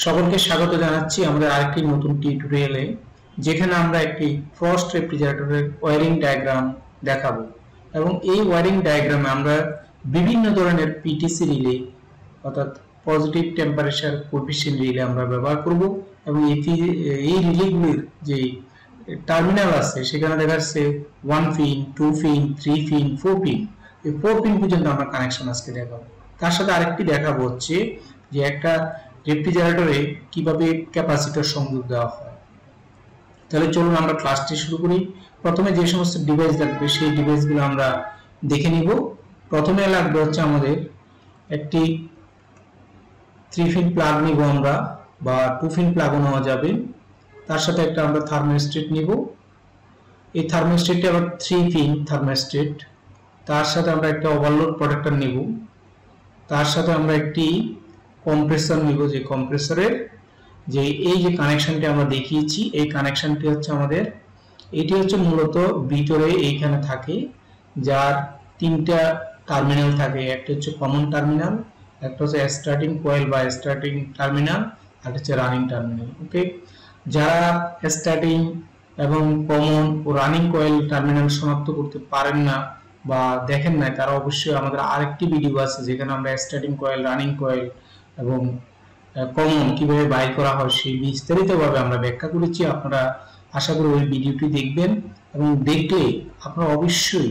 সকলকে স্বাগত জানাচ্ছি আমাদের আরেকটি নতুন টিউটোরিয়ালে, যেখানে আমরা একটি ফ্রস্ট রেফ্রিজারেটরের ওয়্যারিং ডায়াগ্রাম দেখাবো। এবং এই ওয়্যারিং ডায়াগ্রামে আমরা বিভিন্ন ধরনের পিটিসি রিলে অর্থাৎ পজিটিভ টেম্পারেচার কোএফিসিয়েন্ট রিলে আমরা ব্যবহার করব। এবং এই রিলেগুলির যে টার্মিনাল আছে সেখানে দেখা যাচ্ছে 1 পিন, 2 পিন, 3 পিন, 4 পিন, এই 4 পিন পর্যন্ত আমরা কানেকশন আজকে দেখাবো। তার সাথে আরেকটি দেখাবো হচ্ছে যে একটা রেফ্রিজারেটরে কিভাবে ক্যাপাসিটর সংযোগ দেওয়া হয়। তাহলে চলুন আমরা ক্লাসটি শুরু করি। প্রথমে যে সমস্ত ডিভাইস লাগবে সেই ডিভাইসগুলো আমরা দেখে নিব। প্রথমে লাগবে হচ্ছে আমাদের একটি 3 পিন প্লাগ নিব আমরা, বা 2 পিন প্লাগও নেওয়া যাবে। তার সাথে একটা আমরা থার্মোস্ট্যাট নিব। এই থার্মোস্ট্যাটটি আবার 3 পিন থার্মোস্ট্যাট। তার সাথে আমরা একটা ওভারলোড প্রোটেক্টর নিব। তার সাথে আমরা একটি কম্প্রেসর নিব, যে কম্প্রেসরের যে এই যে কানেকশনটি আমরা দেখিয়েছি এই কানেকশনটি হচ্ছে আমাদের, এটি হচ্ছে মূলত ভিতরে এইখানে থাকে, যার তিনটা টার্মিনাল থাকে। একটা হচ্ছে কমন টার্মিনাল, একটা হচ্ছে স্টার্টিং কয়েল বা স্টার্টিং টার্মিনাল, আর হচ্ছে রানিং টার্মিনাল। ওকে, যারা স্টার্টিং এবং কমন ও রানিং কয়েল টার্মিনাল শনাক্ত করতে পারেন না বা দেখেন না, তারা অবশ্যই আমাদের আরেকটি ভিডিও আছে যেখানে আমরা স্টার্টিং কয়েল, রানিং কয়েল এবং কমন কিভাবে বাইর করা হয় সেই বিস্তারিতভাবে আমরা ব্যাখ্যা করেছি। আপনারা আশা করি ওই ভিডিওটি দেখবেন, এবং দেখলে আপনারা অবশ্যই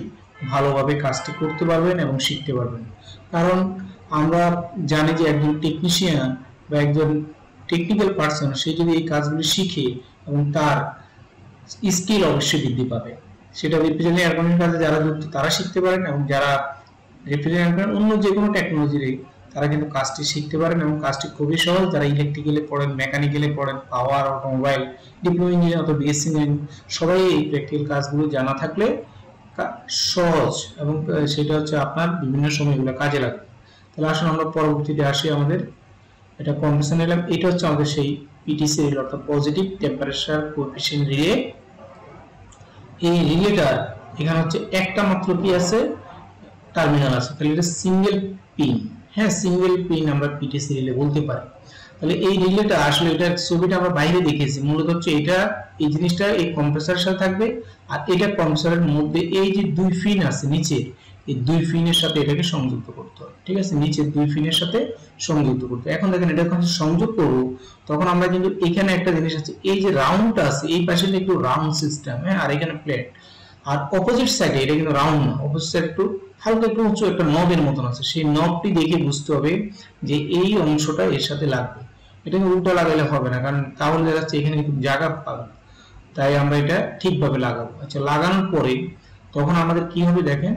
ভালোভাবে কাজটি করতে পারবেন এবং শিখতে পারবেন। কারণ আমরা জানি যে একজন টেকনিশিয়ান বা একজন টেকনিক্যাল পার্সন সে যদি এই কাজগুলি শিখে এবং তার স্কিল অবশ্যই বৃদ্ধি পাবে। সেটা রেফ্রিজারেটর এয়ার কন্ডিশনের কাজে যারা যুক্ত তারা শিখতে পারেন, এবং যারা রেফ্রিজারেটর অন্য যে কোনো টেকনোলজির তারা কিন্তু কাজটি শিখতে পারেন, এবং কাজটি খুবই সহজ। যারা ইলেকট্রিক্যালে পড়েন, মেকানিক্যালে পড়েন, পাওয়ার, অটোমোবাইল, ডিপ্লোমা ইঞ্জিনিয়ার অথবা বিএসসি ইঞ্জিনিয়ারিং, সবাই এই প্র্যাকটিক্যাল কাজগুলো জানা থাকলে সহজ, এবং সেটা হচ্ছে আপনার বিভিন্ন সময় এগুলো কাজে লাগবে। তাহলে আসুন আমরা পরবর্তীতে আসি। আমাদের এটা কম্প্রেসর নিলাম। এটা হচ্ছে আমাদের সেই পিটিসি রিলে অর্থাৎ পজিটিভ টেম্পারেচার কোএফিসিয়েন্ট রিলে। এই রিলেটার এখানে হচ্ছে একটা মাত্র কি আছে, টার্মিনাল আছে। তাহলে এটা সিঙ্গেল পিন, হ্যাঁ সিঙ্গেল পিন আমরা পিটিসি রিলে বলতে পারি। তাহলে এই রিলেটা আসলে এটা ছবিটা আমরা বাইরে দেখেছি, মূলত হচ্ছে এটা এই জিনিসটা এই কম্প্রেসরের সাথে থাকবে, আর এটা কম্প্রেসরের মধ্যে এই যে 2 পিন আছে নিচে, এই 2 পিনের সাথে এটাকে সংযুক্ত করতে হবে। ঠিক আছে, নিচে 2 পিনের সাথে সংযুক্ত করতে। এখন দেখেন এটা যখন সংযোগ করব তখন আমরা কিন্তু এখানে একটা জিনিস আছে, এই যে রাউন্ডটা আছে এই পাশে একটু রাউন্ড সিস্টেম, হ্যাঁ, আর এখানে প্লেট। আর অপোজিট সাইডে এটা কিন্তু রাউন্ড না, অপোজিট সাইড একটু হালকা একটু উঁচু একটা নবের মতন আছে। সেই নবটি দেখে বুঝতে হবে যে এই অংশটা এর সাথে লাগবে। এটাকে উল্টো লাগাইলে হবে না, কারণ তাহলে দেখা যাচ্ছে এখানে একটু জায়গা পাবে। তাই আমরা এটা ঠিকভাবে লাগাবো। আচ্ছা, লাগানোর পরে তখন আমাদের কি হবে দেখেন,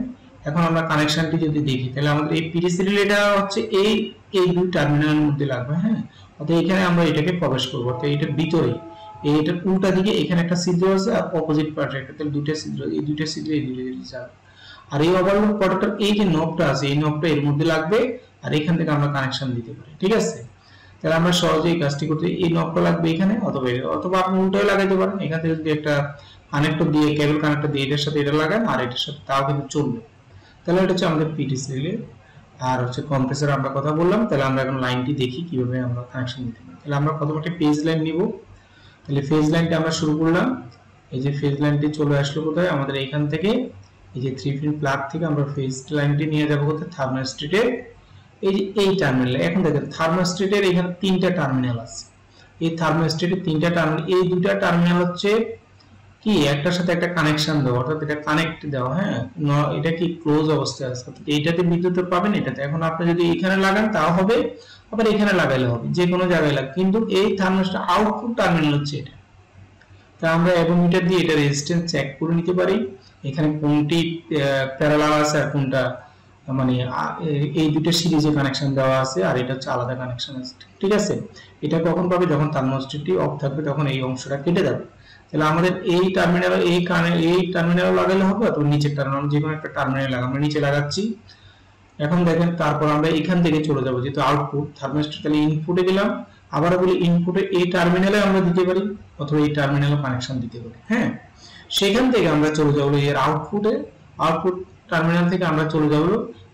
এখন আমরা কানেকশনটি যদি দেখি তাহলে আমাদের এই পিটিসি রিলেটা হচ্ছে এই দুই টার্মিনালের মধ্যে লাগবে। হ্যাঁ, অর্থাৎ এখানে আমরা এটাকে প্রবেশ করবো, অর্থাৎ এটার ভিতরে এইটার উল্টা দিকে এখানে একটা ছিদ্র আছে, আর অপোজিট পাশে একটা, তাহলে দুইটা ছিদ্র, এই দুইটা ছিদ্র এই দুইটা যাবে। আর এই ওভারলোড প্রোটেক্টর এই যে নবটা আছে এই নবটা এর মধ্যে লাগবে, আর এখান থেকে আমরা কানেকশন দিতে পারি। ঠিক আছে, তাহলে আমরা সহজেই কাজটি করতে, এই নবটা লাগবে এখানে, অথবা আপনি উল্টোই লাগাইতে পারেন। এখান থেকে যদি একটা কানেক্টর দিয়ে, কেবল কানেক্টর দিয়ে এটার সাথে এটা লাগান আর এটার সাথে, তাও কিন্তু চলবে। তাহলে এটা হচ্ছে আমাদের পিটিসি রিলে। আর হচ্ছে কম্প্রেসর আমরা কথা বললাম। তাহলে আমরা এখন লাইনটি দেখি কিভাবে আমরা কানেকশন দিতে পারি। তাহলে আমরা প্রথমে একটা পেজ লাইন নিব। তাহলে ফেজ লাইনটা আমরা শুরু করলাম। এই যে ফেজ লাইনটি চলে আসলো কোথায়, আমাদের এইখান থেকে এই যে 3 পিন প্লাগ থেকে আমরা ফেজ লাইনটি নিয়ে যাব কোথায়, থার্মোস্ট্যাটের এই যে এই টার্মিনাল। এখন দেখেন থার্মোস্ট্যাটের এখানে 3টা টার্মিনাল আছে। এই থার্মোস্ট্যাটের 3টা টার্মিনাল, এই দুইটা টার্মিনাল হচ্ছে কি একটার সাথে একটা কানেকশন দেওয়া, অর্থাৎ এটা কানেক্ট দেওয়া। হ্যাঁ, এটা কি ক্লোজ অবস্থায় আছে, এইটাতে বিদ্যুৎ পাবেন এটাতে। এখন আপনি যদি এখানে লাগান তাও হবে, আবার এখানে লাগাইলে হবে, যে কোনো জায়গায় লাগ। কিন্তু এই থার্মোস্ট্যাট আউটপুট টার্মিনাল হচ্ছে এটা। তা আমরা অ্যাভোমিটার দিয়ে এটা রেজিস্ট্যান্স চেক করে নিতে পারি, এখানে কোনটি প্যারালাল আছে আর কোনটা মানে এই দুটো সিরিজে কানেকশন দেওয়া আছে, আর এটা হচ্ছে আলাদা কানেকশন আছে। ঠিক আছে, এটা কখন পাবে, যখন থার্মোস্ট্যাটটি অফ থাকবে তখন এই অংশটা কেটে যাবে। তাহলে আমাদের এই টার্মিনাল এই টার্মিনাল লাগালে হবে, অথবা নিচের টার্মিনাল, যে কোনো একটা টার্মিনাল লাগাবো। আমরা নিচে লাগাচ্ছি। এখন দেখেন তারপর আমরা এখান থেকে চলে যাব, যেহেতু আউটপুট থার্মোস্ট্যাট, তাহলে ইনপুটে দিলাম। আবার বলি ইনপুটে এই টার্মিনালে আমরা দিতে পারি, অথবা এই টার্মিনালে কানেকশন দিতে পারি। হ্যাঁ, সেখান থেকে আমরা চলে যাব এর আউটপুটে, আউটপুট টার্মিনাল থেকে আমরা চলে যাব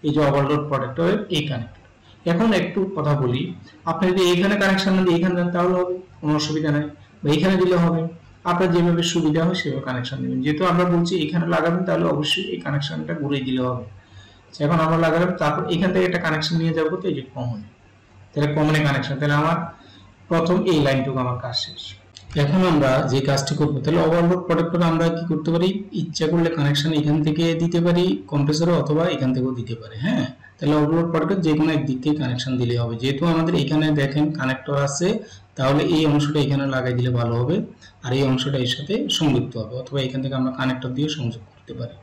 এই যে ওভারলোড প্রোটেক্টরের এই কানেক্টর। এখন একটু কথা বলি, আপনি যদি এখানে কানেকশন না দিয়ে এখানে দেন তাহলে হবে, কোনো অসুবিধা নাই, বা এখানে দিলে হবে, আপনার যেভাবে সুবিধা হয় সেভাবে কানেকশন দিবেন। যেহেতু আমরা বলছি এখানে লাগাবেন তাহলে অবশ্যই এই কানেকশনটা ঘুরিয়ে দিলে হবে। এখন আমরা লাগালাম, তারপর এখান থেকে একটা কানেকশন নিয়ে যাবো, তো এই যে কমন, তাহলে কমনে কানেকশন, তাহলে আমার প্রথম এই লাইনটুকু আমার কাজ শেষ। এখন আমরা যে কাজটি করবো, তাহলে ওভারলোড প্রোটেক্টর আমরা কি করতে পারি, ইচ্ছা করলে কানেকশন এখান থেকে দিতে পারি কম্প্রেসরে, অথবা এখান থেকেও দিতে পারি। হ্যাঁ, তাহলে ওভারলোড প্রোটেক্টর যে কোনো একদিক থেকে কানেকশন দিলে হবে। যেহেতু আমাদের এখানে দেখেন কানেক্টর আছে, তাহলে এই অংশটা এখানে লাগাই দিলে ভালো হবে, আর এই অংশটা এর সাথে সংযুক্ত হবে, অথবা এখান থেকে আমরা কানেক্টর দিয়ে সংযোগ করতে পারি।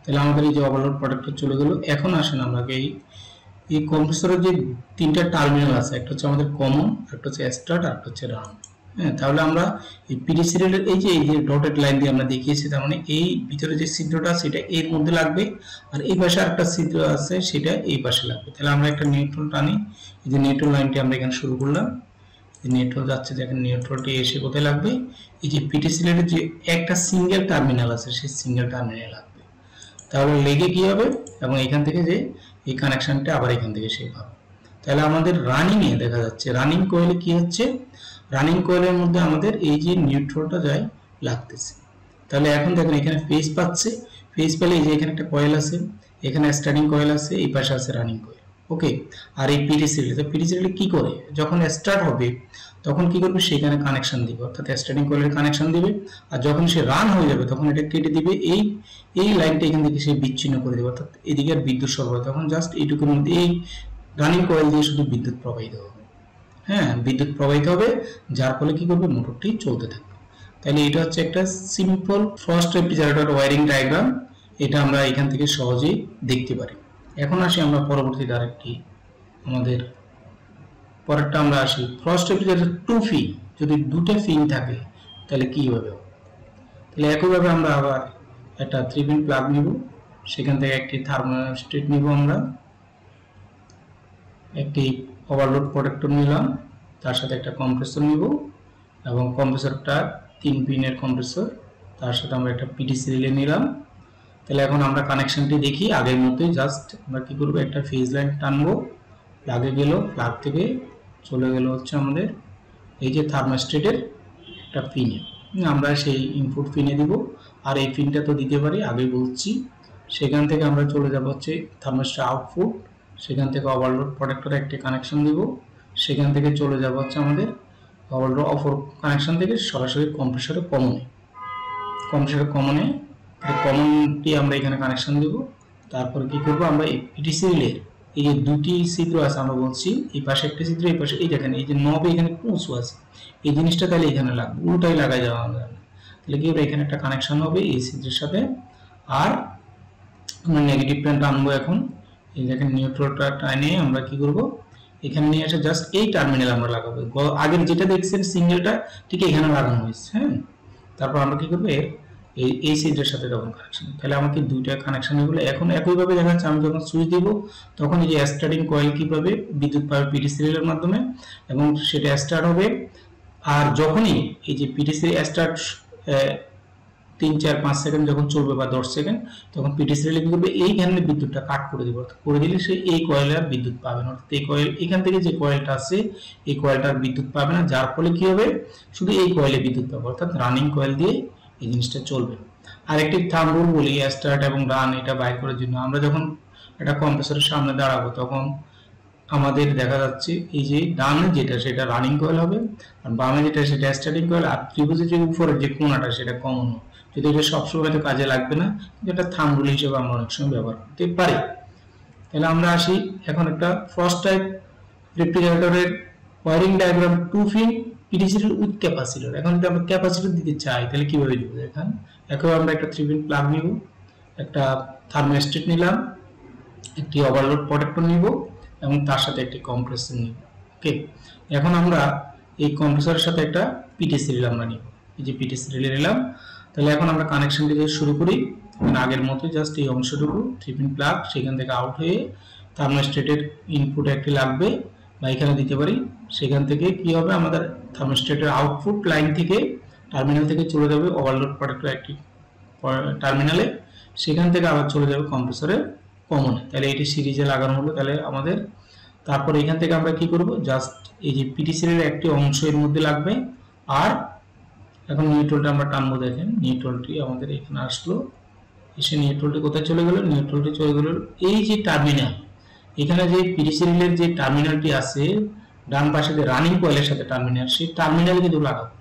তাহলে আমাদের এই যে ওভারলোড প্রোটেক্টর চলে গেল। এখন আসেন আমরা এই কম্প্রেসরের যে তিনটা টার্মিনাল আছে, একটা হচ্ছে আমাদের কমন, একটা হচ্ছে স্টার্ট, আর একটা হচ্ছে রান। হ্যাঁ, তাহলে আমরা এই পিডি সিরিয়ালের এই যে ডটেড লাইন দিয়ে আমরা দেখিয়েছি, তার মানে এই ভিতরে যে ছিদ্রটা সেটা এর মধ্যে লাগবে, আর এই পাশে আরেকটা ছিদ্র আছে সেটা এই পাশে লাগবে। তাহলে আমরা একটা নিউট্রাল টানি, এই যে নিউট্রাল লাইনটি আমরা এখানে শুরু করলাম, এই নিউট্রাল যাচ্ছে, দেখেন নিউট্রালটি এসে কোথায় লাগবে, এই যে পিডি সিরিয়ালের যে একটা সিঙ্গেল টার্মিনাল আছে সেই সিঙ্গেল টার্মিনালে লাগবে। তাহলে লেগে কি হবে, এবং এখান থেকে যে এই কানেকশনটা আবার এখান থেকে শেপ হবে। তাহলে আমাদের রানিং এ দেখা যাচ্ছে, রানিং কয়েলে কি হচ্ছে, রানিং কয়েলের মধ্যে আমাদের এই যে নিউট্রালটা যায় লাগতেছে। তাহলে এখন দেখেন এখানে ফেজ পাচ্ছে, ফেজ পেলে এই যে এখানে একটা কয়েল আছে, এখানে স্টার্টিং কয়েল আছে, এই পাশে আছে রানিং কয়েল। ওকে, আর এই পিডি সিরিয়াল কি করে, যখন স্টার্ট হবে তখন কি করবে, সেখানে কানেকশন দিবে, অর্থাৎ স্টার্টিং কয়েলের কানেকশন দিবে, আর যখন সে রান হয়ে যাবে তখন এটা কেটে দিবে, এই লাইনটা এখান থেকে সে বিচ্ছিন্ন করে দেবে, অর্থাৎ এদিকে আর বিদ্যুৎ সরবরাহ, তখন জাস্ট এইটুকুর মধ্যে এই রানিং কয়েল দিয়ে শুধু বিদ্যুৎ প্রবাহিত হবে। হ্যাঁ, বিদ্যুৎ প্রবাহিত হবে, যার ফলে কি করবে, মোটরটি চলতে থাকবে। তাহলে এটা হচ্ছে একটা simple frost refrigerator wiring diagram, এটা আমরা এখান থেকে সহজেই দেখতে পারি। এখন আসি আমরা পরবর্তীতে আরেকটি, আমাদের পরেরটা আমরা আসি, ফ্রস্ট রেফ্রিজারেটর 2 ফিন, যদি দুটো ফিন থাকে তাহলে কি হবে। তাহলে একইভাবে আমরা আবার একটা 3 পিন প্লাগ নিব, সেখান থেকে একটি থার্মোস্ট্যাট নিব, আমরা একটি ওভারলোড প্রোটেক্টর নিলাম, তার সাথে একটা কম্প্রেসর নিব, এবং কম্প্রেসরটা 3 পিনের কম্প্রেসর, তার সাথে আমরা একটা পিডি সিরিয়াল নিলাম। তাহলে এখন আমরা কানেকশনটি দেখি আগের মতোই, জাস্ট আমরা কি করব, একটা ফেজ লাইন টানবো, প্লাগে গেল, প্লাগ থেকে চলে গেল হচ্ছে আমাদের এই যে থার্মোস্ট্যাটের একটা পিনে, আমরা সেই ইনপুট পিনে দিব, আর এই পিনটা তো দিতে পারি আগে বলছি। সেখান থেকে আমরা চলে যাব হচ্ছে থার্মোস্ট্যাট আউটপুট, সেখান থেকে ওভারলোড প্রোটেক্টরে একটি কানেকশন দিব, সেখান থেকে চলে যাব হচ্ছে আমাদের ওভারলোড অফ কানেকশন থেকে সরাসরি কম্প্রেসরে কমনে কমনটি আমরা এখানে কানেকশন দেব। তারপর কি করব, আমরা এই পিডি সিরিয়ালের এই যে দুটি ছিদ্র আছে, আমরা বলছি এই পাশে একটা ছিদ্র, এই পাশে, এই দেখেন এই যে নবে এখানে উঁচু আছে, এই জিনিসটা তাহলে এখানে লাগবে, উল্টাই লাগাই যাওয়া যাবে। তাহলে কি হবে, এখানে একটা কানেকশন হবে এই ছিদ্রের সাথে, আর আমরা নেগেটিভ প্যান টানবো। এখন এই দেখেন নিউট্রালটা টানে আমরা কি করব, এখানে নিয়ে এসে জাস্ট এই টার্মিনাল আমরা লাগাবো, আগের যেটা দেখছেন সিঙ্গেলটা ঠিক এখানে লাগানো হয়েছে। হ্যাঁ, তারপর আমরা কি করবো, এই সিরিজের সাথে তখন কানেকশন, তাহলে আমাকে দুইটা কানেকশন হলো। এখন একইভাবে দেখা যাচ্ছে আমি যখন সুইচ দিব তখন এই যে স্টার্টিং কয়েল কি পাবে, বিদ্যুৎ পাবে পিডি সিরিয়ালের মাধ্যমে, এবং সেটা স্টার্ট হবে। আর যখনই এই যে পিডি সিরিয়াল স্টার্ট 3-4-5 সেকেন্ড যখন চলবে বা 10 সেকেন্ড, তখন পিডি সিরিয়াল কি করবে, এইখানে বিদ্যুৎটা কাট করে দিবে, করে দিলে সে এই কয়েলে আর বিদ্যুৎ পাবে না, অর্থাৎ এই কয়েল এখান থেকে যে কয়েলটা আছে এই কয়েলটা আর বিদ্যুৎ পাবে না, যার ফলে কি হবে, শুধু এই কয়েলে বিদ্যুৎ পাবে, অর্থাৎ রানিং কয়েল দিয়ে এই জিনিসটা চলবে। আরেকটি থাম্ব রুল বলি, স্টার্ট এবং রান এটা বাইর করার জন্য, আমরা যখন একটা কম্প্রেসরের সামনে দাঁড়াবো তখন আমাদের দেখা যাচ্ছে এই যে ডানে যেটা সেটা রানিং কয়েল হবে, আর বামে যেটা সেটা স্টার্টিং কয়েল, আর ত্রিভুজের যে উপরের যে কোণাটা সেটা কমন। যদি এটা সবসময় তো কাজে লাগবে না, কিন্তু এটা থাম্ব রুল হিসেবে আমরা অনেক সময় ব্যবহার করতে পারি। তাহলে আমরা আসি এখন একটা ফার্স্ট টাইপ রেফ্রিজারেটরের wiring diagram 2 pin PD serial with capacitor. এখন যদি আমরা ক্যাপাসিটর দিতে চাই তাহলে কিভাবে দিব, দেখেন একইভাবে আমরা একটা 3 পিন প্লাগ নিব, একটা থার্মোস্ট্যাট নিলাম, একটি ওভারলোড প্রোটেক্টর নিব, এবং তার সাথে একটি কম্প্রেসর নিব। ওকে, এখন আমরা এই কম্প্রেসরের সাথে একটা পিডি সিরিয়াল আমরা নিব, এই যে পিডি সিরিয়াল নিলাম। তাহলে এখন আমরা কানেকশনটি দিয়ে শুরু করি, আগের মতো জাস্ট এই অংশটুকু 3 পিন প্লাগ, সেখান থেকে আউট হয়ে থার্মোস্ট্যাটের ইনপুট একটি লাগবে বা এখানে দিতে পারি, সেখান থেকে কি হবে, আমাদের থার্মোস্ট্যাটের আউটপুট লাইন থেকে টার্মিনাল থেকে চলে যাবে ওভারলোড প্রোটেক্টর একটি টার্মিনালে, সেখান থেকে আবার চলে যাবে কম্প্রেসরের কমনে। তাহলে এটি সিরিজে লাগানো হলো, তাহলে আমাদের তারপর এখান থেকে আমরা কি করব, জাস্ট এই যে পিটি সিরিয়ালের একটি অংশ এর মধ্যে লাগবে। আর এখন নিউট্রালটা আমরা টানবো, দেখেন নিউট্রালটি আমাদের এখানে আসলো, এসে নিউট্রালটি কোথায় চলে গেল, নিউট্রালটি চলে গেল এই যে টার্মিনাল, এখানে যে পিটি সিরিয়ালের যে টার্মিনালটি আছে ডান পাশে যে রানিং কয়েলের সাথে টার্মিনাল, সেই টার্মিনালে কিন্তু লাগাবো।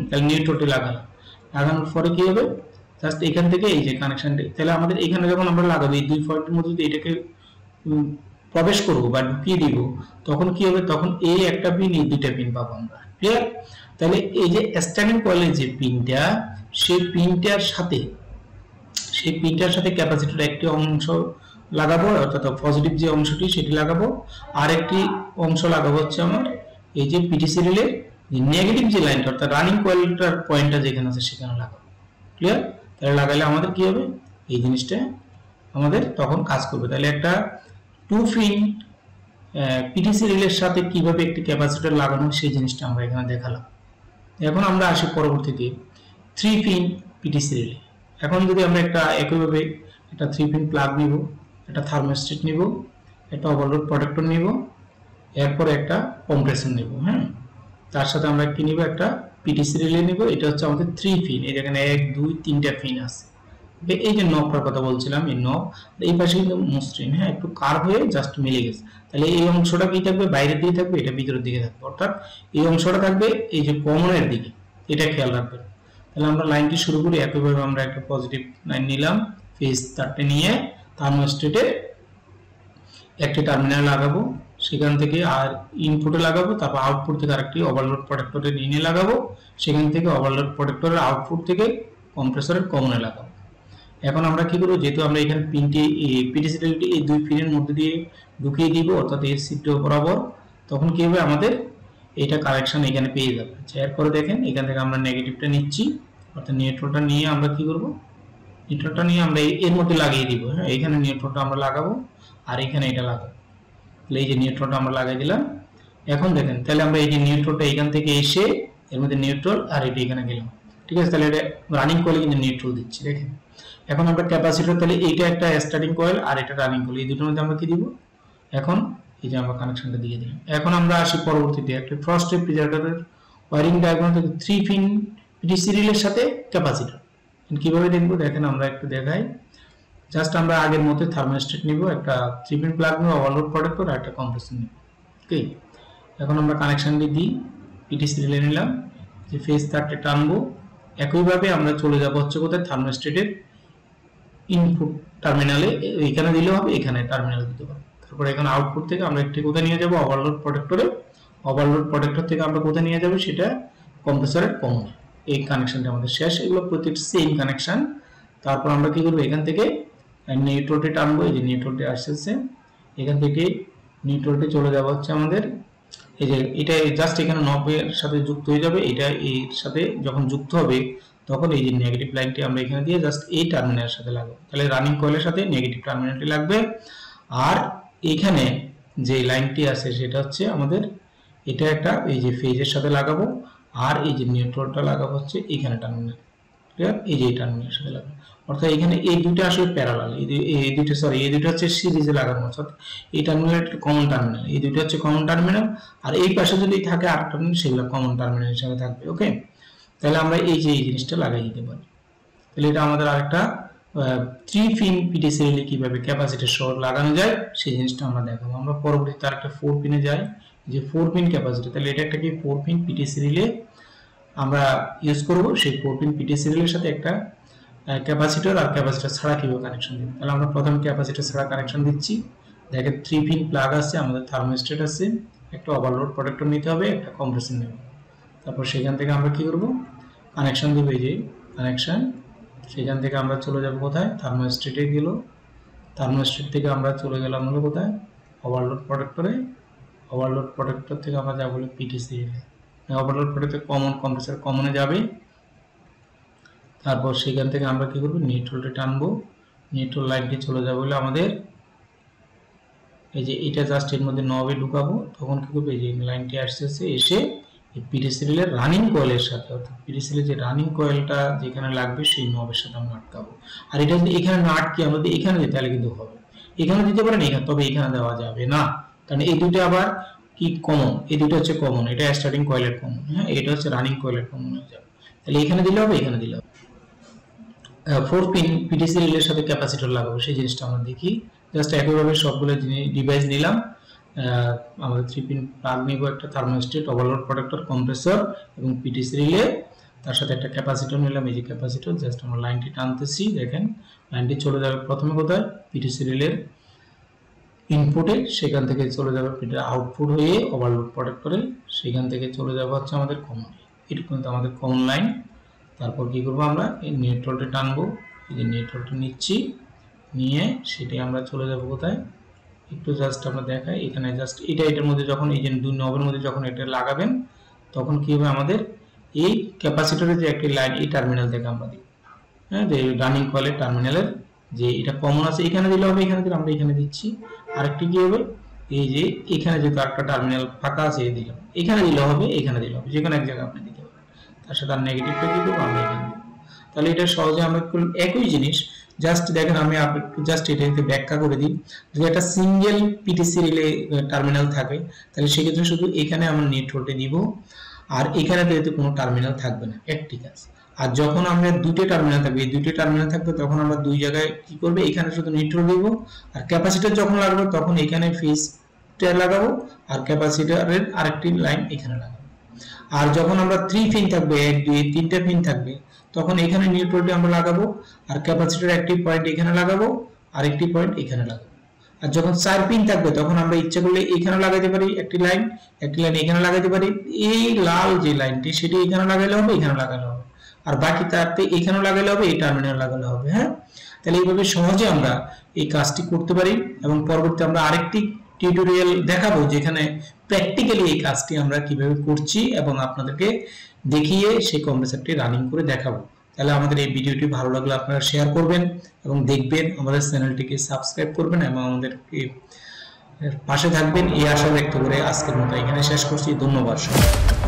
তাহলে নিউট্রালটি লাগালাম, লাগানোর পরে কি হবে, জাস্ট এখান থেকে এই যে কানেকশনটি, তাহলে আমাদের এখানে যখন আমরা লাগাবো এই দুই পয়েন্টের মধ্যে যদি এটাকে প্রবেশ করব বা ঢুকিয়ে দিব, তখন কি হবে, তখন এই একটা পিন এই দুইটা পিন পাবো আমরা। ক্লিয়ার? তাহলে এই যে স্ট্যান্ডিং কয়েলের যে পিনটা, সেই পিনটার সাথে ক্যাপাসিটরের একটি অংশ লাগাবো, অর্থাৎ পজিটিভ যে অংশটি সেটি লাগাবো, আর একটি অংশ লাগাবো হচ্ছে আমার এই যে পিটি সিরিয়ালের যে নেগেটিভ যে লাইনটা, অর্থাৎ রানিং কয়েলটার পয়েন্টটা যেখানে আছে সেখানে লাগাবো। ক্লিয়ার? তাহলে লাগালে আমাদের কি হবে, এই জিনিসটা আমাদের তখন কাজ করবে। তাহলে একটা 2 পিন পিটি সিরিয়ালের সাথে কিভাবে একটি ক্যাপাসিটর লাগানো সেই জিনিসটা আমরা এখানে দেখালাম। এখন আমরা আসি পরবর্তীতে 3 পিন পিটি সিরিয়ালে। এখন যদি আমরা একটা একইভাবে একটা 3 পিন প্লাগ নিব, একটা থার্মোস্ট্যাট নিব, একটা ওভারলোড প্রোটেক্টর নিব, এরপর একটা কম্প্রেসর নিব। হ্যাঁ, তার সাথে আমরা কি নিব, একটা পিটি সিরিয়ালে নিব। এটা হচ্ছে আমাদের 3 পিন, এই যেখানে 1 2 3টা পিন আছে। এই যে নবটার কথা বলছিলাম, এই নব এই পাশে কিন্তু মসৃণ, হ্যাঁ একটু কার্ভ হয়ে জাস্ট মিলে গেছে। তাহলে এই অংশটা কি থাকবে, বাইরের দিকে থাকবে, এটা ভিতরের দিকে থাকবে, অর্থাৎ এই অংশটা থাকবে এই যে কমনের দিকে, এটা খেয়াল রাখবেন। তাহলে আমরা লাইনটি শুরু করি, একইভাবে আমরা একটা পজিটিভ লাইন নিলাম, ফেজ তারটা নিয়ে থার্মোস্ট্যাটে একটি টার্মিনাল লাগাবো, সেখান থেকে আর ইনপুটে লাগাবো, তারপর আউটপুট থেকে আরেকটি ওভারলোড প্রোটেক্টরের ইনে লাগাবো, সেখান থেকে ওভারলোড প্রোটেক্টরের আউটপুট থেকে কম্প্রেসরের কমনে লাগাবো। এখন আমরা কি করব, যেহেতু আমরা এখানে পিনটি পিটি সিরিয়ালটি এই দুই পিনের মধ্যে দিয়ে ঢুকিয়ে দিব, অর্থাৎ এই সিটটা বরাবর, তখন কি হবে, আমাদের এটা কানেকশন এখানে পেয়ে যাবে। এরপরে দেখেন এখান থেকে আমরা নেগেটিভটা নিচ্ছি, অর্থাৎ নিউট্রালটা নিয়ে আমরা কি করব, নিউট্রালটা নিয়ে আমরা এর মধ্যে লাগিয়ে দিব। হ্যাঁ, এখানে নিউট্রালটা আমরা লাগাবো আর এখানে এটা লাগাবো। তাহলে এই যে নিউট্রালটা আমরা লাগিয়ে দিলাম। এখন দেখেন, তাহলে আমরা এই যে নিউট্রালটা এখান থেকে এসে এর মধ্যে নিউট্রাল আর এটা এখানে গেলাম। ঠিক আছে, তাহলে এটা রানিং কয়েলে কিন্তু নিউট্রাল দিচ্ছি। দেখেন এখন আমরা ক্যাপাসিটর, তাহলে এইটা একটা স্টার্টিং কয়েল আর এটা রানিং কয়েল, এই দুটোর মধ্যে আমরা কি দিব, এখন এই যে আমরা কানেকশনটা দিয়ে দিলাম। এখন আমরা আসি পরবর্তীতে একটা ফ্রস্ট রেফ্রিজারেটরের ওয়্যারিং ডায়াগ্রাম থেকে 3 পিন পিটি সিরিয়ালের সাথে ক্যাপাসিটর কিভাবে দেখবো, দেখেন আমরা একটু দেখাই। জাস্ট আমরা আগের মতো থার্মোস্ট্যাট নিব, একটা 3 পিন প্লাগ নিব, ওভারলোড প্রোটেক্টর আর একটা কম্প্রেসর নিব। ওকে, এখন আমরা কানেকশনটি দিই, পিটি সিরিয়ালে নিলাম, যে ফেজ তারটা টানবো। একইভাবে আমরা চলে যাব হচ্ছে কোথায়, থার্মোস্ট্যাটের ইনপুট টার্মিনালে, এখানে দিলে হবে, এখানে টার্মিনালে দিতে হবে। তারপর এখানে আউটপুট থেকে আমরা একটি কোথায় নিয়ে যাব, ওভারলোড প্রোটেক্টরে, ওভারলোড প্রোটেক্টর থেকে আমরা কোথায় নিয়ে যাব, সেটা কম্প্রেসরের কমনে। এই কানেকশনটা আমাদের শেষ, এগুলো প্রত্যেকটা সেম কানেকশন। তারপর আমরা কি করব, এখান থেকে নিউট্রালটি টানবো, এই যে নিউট্রালটি আসছে, এখান থেকে নিউট্রালটি চলে যাবে হচ্ছে আমাদের এই যে এটা জাস্ট এখানে নবের সাথে যুক্ত হয়ে যাবে, এটা এর সাথে যখন যুক্ত হবে তখন এই যে নেগেটিভ লাইনটি আমরা এখানে দিয়ে জাস্ট এই টার্মিনালের সাথে লাগাবো। তাহলে রানিং কয়েলের সাথে নেগেটিভ টার্মিনালটি লাগবে, আর এখানে যে লাইনটি আছে সেটা হচ্ছে আমাদের এটা একটা এই যে ফেজের সাথে লাগাবো, আর এই যে নিউট্রালটা লাগাবো হচ্ছে এখানে টার্মিনাল। ক্লিয়ার? এই যে এই টার্মিনালের সাথে লাগাবো, অর্থাৎ এখানে এই দুটো আসলে প্যারালাল, এই দুটো হচ্ছে সিরিজে লাগানো, অর্থাৎ এই টার্মিনাল একটা কমন টার্মিনাল, এই দুটো হচ্ছে কমন টার্মিনাল, আর এই পাশে যদি থাকে আর টার্মিনাল সেগুলো কমন টার্মিনাল হিসেবে থাকবে। ওকে, তাহলে আমরা এই যে এই জিনিসটা লাগাই দিতে পারি। তাহলে এটা আমাদের আরেকটা 3 পিন পিটি সিরিয়ালে কিভাবে ক্যাপাসিটর সহ লাগানো যায় সেই জিনিসটা আমরা দেখাবো। আমরা পরবর্তীতে আরেকটা 4 পিনে যাই, যে 4 পিন ক্যাপাসিটর। তাহলে এটা একটা কি 4 পিন পিটি সিরিয়ালে আমরা ইউজ করব, সেই 4 পিন পিটি সিরিয়ালের সাথে একটা ক্যাপাসিটর আর ক্যাপাসিটর ছাড়া কিভাবে কানেকশন দিব। তাহলে আমরা প্রথম ক্যাপাসিটর ছাড়া কানেকশন দিচ্ছি। দেখেন 3 পিন প্লাগ আছে, আমাদের থার্মোস্ট্যাট আছে, একটা ওভারলোড প্রোটেক্টর নিতে হবে, একটা কম্প্রেসর নেব। তারপর সেখান থেকে আমরা কি করব, কানেকশন দেব, এই যে কানেকশন। সেখান থেকে আমরা চলে যাব কোথায়, থার্মোস্ট্যাটে গেল, থার্মোস্ট্যাট থেকে আমরা চলে গেলাম হলো কোথায়, ওভারলোড প্রোটেক্টরে, ওভারলোড প্রোটেক্টর থেকে আমরা যাব হলো পিটি সিরিয়ালে। ওভারলোড প্রোটেক্টর কমন, কম্প্রেসর কমনে যাবে। তারপর সেখান থেকে আমরা কি করব, নিউট্রালটা টানবো, নিউট্রাল লাইনটি চলে যাবে হলো আমাদের এই যে এটা জাস্ট এর মধ্যে নবে ঢুকাবো, তখন কি করবে, এই যে লাইনটি আসছে, এসে এই পিটি সিরিয়ালের রানিং কয়েলের সাথে, অর্থাৎ পিটি সিরিয়ালের যে রানিং কয়েলটা যেখানে লাগবে সেই নবের সাথে আমরা আটকাবো। আর এটা যদি এখানে না আটকে আমরা যদি এখানে দিই তাহলে কিন্তু হবে, এখানে দিতে পারেন, এখানে, তবে এখানে দেওয়া যাবে না, কারণ এই দুটো আবার কি কমন, এই দুটো হচ্ছে কমন, এটা স্টার্টিং কয়েলের কমন, হ্যাঁ এটা হচ্ছে রানিং কয়েলের কমন হয়ে যাবে। তাহলে এখানে দিলে হবে, এখানে দিলে হবে। 4 পিন পিটিসি রিলের সাথে ক্যাপাসিটর লাগাবো, সেই জিনিসটা আমরা দেখি। জাস্ট একইভাবে সবগুলো ডিভাইস নিলাম, আমাদের 3 পিন প্লাগ নিব, একটা থার্মোস্টেট, ওভারলোড প্রোটেক্টর, কম্প্রেসর এবং পিটিসি রিলে, তার সাথে একটা ক্যাপাসিটর নিলাম, এই যে ক্যাপাসিটর। জাস্ট আমরা লাইনটি টানতেছি, দেখেন লাইনটি চলে যাবে প্রথমে কোথায়, পিটিসি রিলের ইনপুটে, সেখান থেকে চলে যাবে আউটপুট হয়ে ওভারলোড প্রোটেক্টরে, সেখান থেকে চলে যাবে হচ্ছে আমাদের কমন। এটা কিন্তু আমাদের কমন লাইন। তারপর কি করব, আমরা এই নিউট্রালটা টানবো, এই যে নিউট্রালটা নিচ্ছি, নিয়ে সেটাই আমরা চলে যাব কোথায়, একটু জাস্ট আমরা দেখাই এখানে। জাস্ট এটার মধ্যে যখন এই যে দুই নবের মধ্যে যখন এটা লাগাবেন, তখন কি হবে, আমাদের এই ক্যাপাসিটরের যে একটি লাইন, এই টার্মিনাল থেকে আমরা দিই, হ্যাঁ যে রানিং কয়েলের টার্মিনালের যে এটা কমন আছে, এখানে দিলে হবে, এখানে দিলে আমরা এখানে দিচ্ছি। আরেকটি কি হবে, এই যে এখানে যেহেতু একটা টার্মিনাল ফাঁকা আছে, এই দিলাম, এখানে দিলে হবে, এখানে দিলে হবে, যে কোনো এক জায়গায় আপনি দিতে পারেন। তার সাথে আর নেগেটিভটা কি করবো, আমরা এখানে দিব। তাহলে এটা সহজে আমরা একই জিনিস, জাস্ট দেখেন আমি একটু জাস্ট এটাকে ব্যাখ্যা করে দিই। যদি একটা সিঙ্গেল পিটিসি রিলে টার্মিনাল থাকে, তাহলে সেক্ষেত্রে শুধু এখানে আমরা নিউট্রালটি দিব, আর এখানে যেহেতু কোনো টার্মিনাল থাকবে না, একটি কাজ। আর যখন আমরা দুটো টার্মিনাল থাকবে, এই দুটো টার্মিনাল থাকবে, তখন আমরা দুই জায়গায় কি করবে, এখানে শুধু নিউট্রাল দিব, আর ক্যাপাসিটর যখন লাগবে তখন এখানে ফেজটা লাগাবো, আর ক্যাপাসিটরের আরেকটি লাইন এখানে লাগাবো। আর যখন আমরা 3 পিন থাকবে, 1 2 3টা পিন থাকবে, তখন এখানে নিউট্রালটি আমরা লাগাবো, আর ক্যাপাসিটর একটি পয়েন্ট এখানে লাগাবো, আর একটি পয়েন্ট এখানে লাগাবো। আর যখন 4 পিন থাকবে, তখন আমরা ইচ্ছা করলে এখানে লাগাতে পারি একটি লাইন এখানে লাগাতে পারি, এই লাল যে লাইনটি সেটি এখানে লাগালে হবে, এখানে লাগালে হবে, আর বাকি তারতে এখানে লাগালে হবে, এই টার্মিনাল লাগালে হবে। হ্যাঁ, তাহলে এইভাবে সহজে আমরা এই কাজটি করতে পারি, এবং পরবর্তী আমরা আরেকটি টিউটোরিয়াল দেখাবো যেখানে প্র্যাকটিক্যালি এই কাজটি আমরা কিভাবে করছি এবং আপনাদেরকে দেখিয়ে সেই কম্প্রেসরটি রানিং করে দেখাবো। তাহলে আমাদের এই ভিডিওটি ভালো লাগলে আপনারা শেয়ার করবেন এবং দেখবেন, আমাদের চ্যানেলটিকে সাবস্ক্রাইব করবেন এবং আমাদেরকে পাশে থাকবেন, এই আশা ব্যক্ত করে আজকের মতো এখানে শেষ করছি। ধন্যবাদ সবাই।